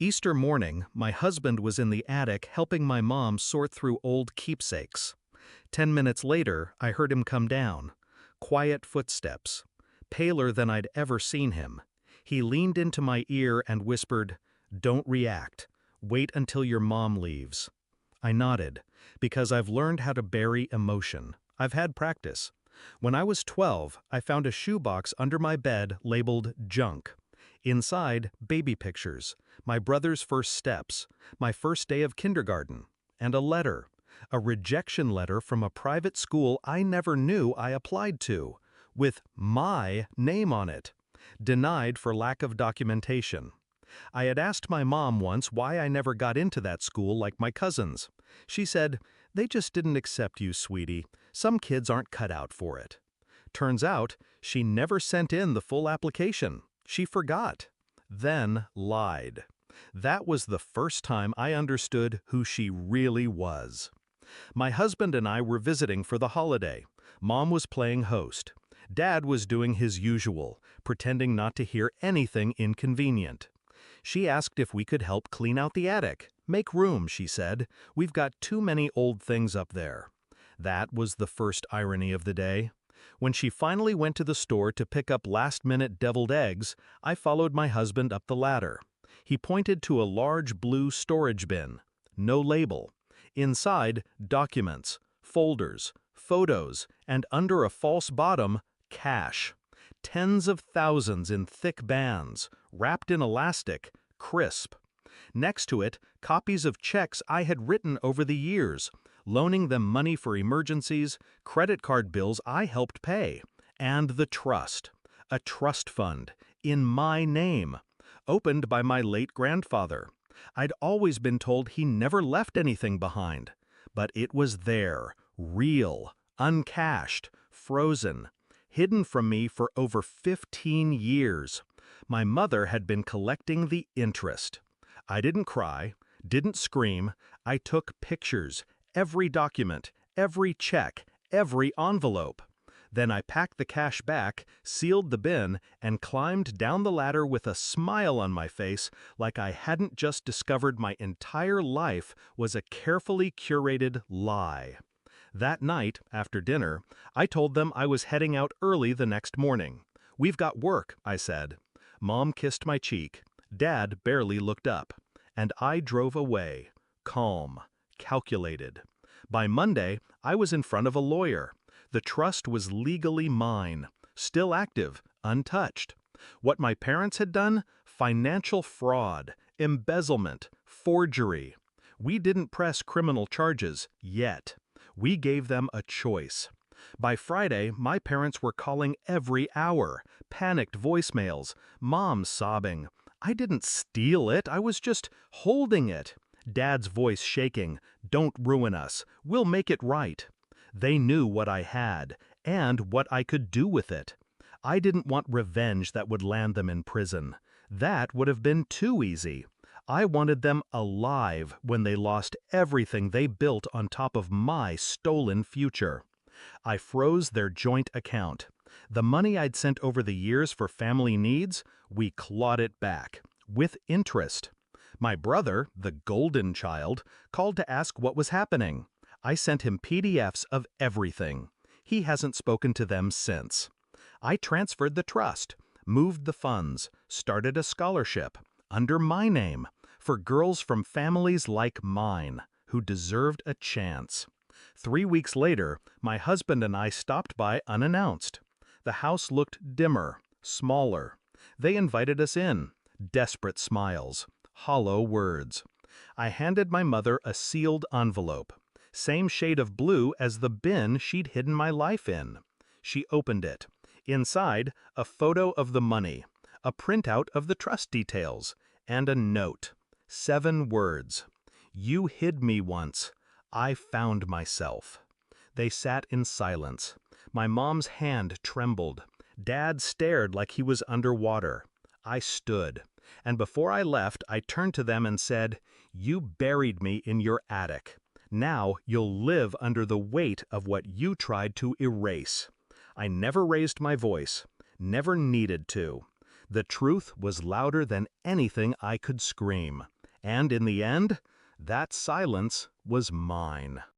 Easter morning, my husband was in the attic helping my mom sort through old keepsakes. 10 minutes later, I heard him come down. Quiet footsteps. Paler than I'd ever seen him. He leaned into my ear and whispered, "Don't react. Wait until your mom leaves." I nodded, because I've learned how to bury emotion. I've had practice. When I was 12, I found a shoebox under my bed labeled junk. Inside, baby pictures, my brother's first steps, my first day of kindergarten, and a letter. A rejection letter from a private school I never knew I applied to, with my name on it. Denied for lack of documentation. I had asked my mom once why I never got into that school like my cousins. She said, "They just didn't accept you, sweetie. Some kids aren't cut out for it." Turns out, she never sent in the full application. She forgot. Then lied. That was the first time I understood who she really was. My husband and I were visiting for the holiday. Mom was playing host. Dad was doing his usual, pretending not to hear anything inconvenient. She asked if we could help clean out the attic. "Make room," she said. "We've got too many old things up there." That was the first irony of the day. When she finally went to the store to pick up last-minute deviled eggs, I followed my husband up the ladder. He pointed to a large blue storage bin. No label. Inside, documents, folders, photos, and under a false bottom, cash. Tens of thousands in thick bands, wrapped in elastic, crisp. Next to it, copies of checks I had written over the years, loaning them money for emergencies, credit card bills I helped pay, and the trust. A trust fund, in my name, opened by my late grandfather. I'd always been told he never left anything behind, but it was there, real, uncashed, frozen, hidden from me for over 15 years. My mother had been collecting the interest. I didn't cry, didn't scream. I took pictures, every document, every check, every envelope. Then I packed the cash back, sealed the bin, and climbed down the ladder with a smile on my face, like I hadn't just discovered my entire life was a carefully curated lie. That night, after dinner, I told them I was heading out early the next morning. "We've got work," I said. Mom kissed my cheek. Dad barely looked up. And I drove away, calm, calculated. By Monday, I was in front of a lawyer. The trust was legally mine, still active, untouched. What my parents had done? Financial fraud, embezzlement, forgery. We didn't press criminal charges yet. We gave them a choice. By Friday, my parents were calling every hour, panicked voicemails, Mom sobbing. I didn't steal it, I was just holding it. Dad's voice shaking, "Don't ruin us, we'll make it right." They knew what I had, and what I could do with it. I didn't want revenge that would land them in prison. That would have been too easy. I wanted them alive when they lost everything they built on top of my stolen future. I froze their joint account. The money I'd sent over the years for family needs, we clawed it back, with interest. My brother, the golden child, called to ask what was happening. I sent him PDFs of everything. He hasn't spoken to them since. I transferred the trust, moved the funds, started a scholarship, under my name, for girls from families like mine, who deserved a chance. 3 weeks later, my husband and I stopped by unannounced. The house looked dimmer, smaller. They invited us in. Desperate smiles. Hollow words. I handed my mother a sealed envelope. Same shade of blue as the bin she'd hidden my life in. She opened it. Inside, a photo of the money, a printout of the trust details, and a note. 7 words. "You hid me once. I found myself." They sat in silence. My mom's hand trembled. Dad stared like he was underwater. I stood. And before I left, I turned to them and said, "You buried me in your attic. Now you'll live under the weight of what you tried to erase." I never raised my voice. Never needed to. The truth was louder than anything I could scream. And in the end, that silence was mine.